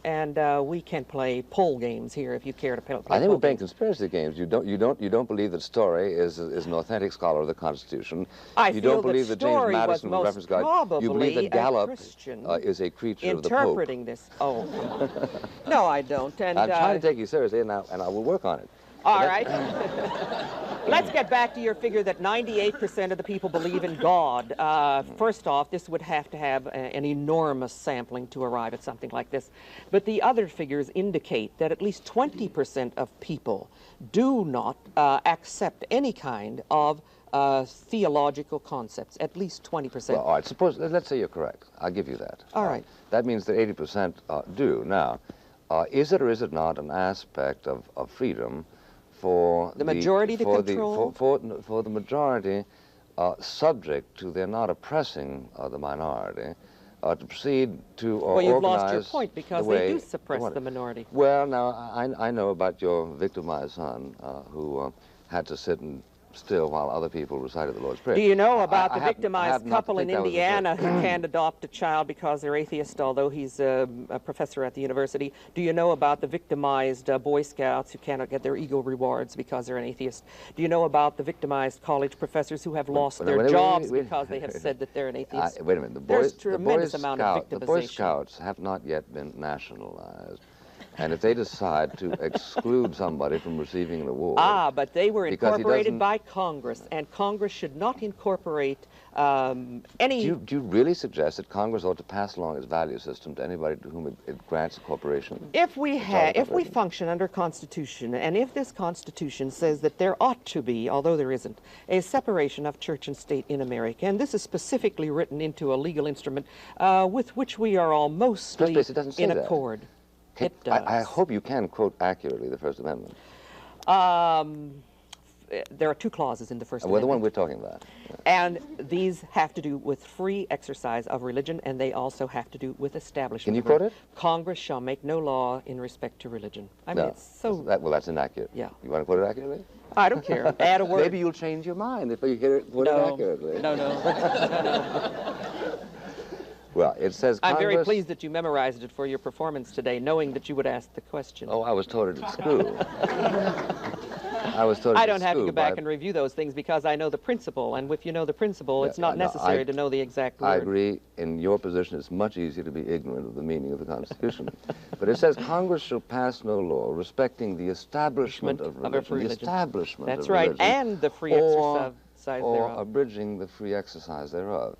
And we can play poll games here if you care to play. I think we're playing games. conspiracy games. You don't believe that Story is an authentic scholar of the Constitution. You don't believe that James Madison was reference God. You believe that Gallup is a creature of the Pope. Interpreting this. Oh, no, I don't. And I'm trying to take you seriously, and I will work on it. All right. Let's get back to your figure that 98% of the people believe in God. First off, this would have to have an enormous sampling to arrive at something like this. But the other figures indicate that at least 20% of people do not accept any kind of theological concepts, at least 20%. Well, all right, let's say you're correct. I'll give you that. All right. That means that 80% do. Now, is it or is it not an aspect of freedom for the majority to control? For the majority, subject to their not oppressing the minority, to proceed to organize. Well, you've lost your point because they do suppress the minority. Well, now, I know about your victimized son who had to sit still while other people recited the Lord's Prayer. Do you know about the victimized couple in Indiana who can't adopt a child because they're atheist, although he's a professor at the university? Do you know about the victimized Boy Scouts who cannot get their Eagle rewards because they're an atheist? Do you know about the victimized college professors who have lost their jobs because they have said that they're an atheist? Wait a minute. There's a tremendous amount of victimization. The Boy Scouts have not yet been nationalized. And if they decide to exclude somebody from receiving an award... but they were incorporated by Congress, and Congress should not incorporate any... Do you really suggest that Congress ought to pass along its value system to anybody to whom it grants a corporation? If we function under Constitution, and if this Constitution says that there ought to be, although there isn't, a separation of church and state in America, and this is specifically written into a legal instrument with which we are all mostly in accord. It does. I hope you can quote accurately the First Amendment. There are two clauses in the First Amendment. Well, the one we're talking about. And these have to do with free exercise of religion, and they also have to do with establishment. Can you quote it? Congress shall make no law in respect to religion. I mean, it's so... Well, that's inaccurate. Yeah. You want to quote it accurately? I don't care. Add a word. Maybe you'll change your mind if you hear it quoted accurately. No. Well, it says Congress... I'm very pleased that you memorized it for your performance today, knowing that you would ask the question. Oh, I was taught it at school. I don't have to go back and review those things because I know the principle, and if you know the principle, it's not necessary to know the exact word. I agree. In your position, it's much easier to be ignorant of the meaning of the Constitution. But it says Congress shall pass no law respecting the establishment of religion. The establishment of religion. That's right, and the free exercise thereof. Or abridging the free exercise thereof.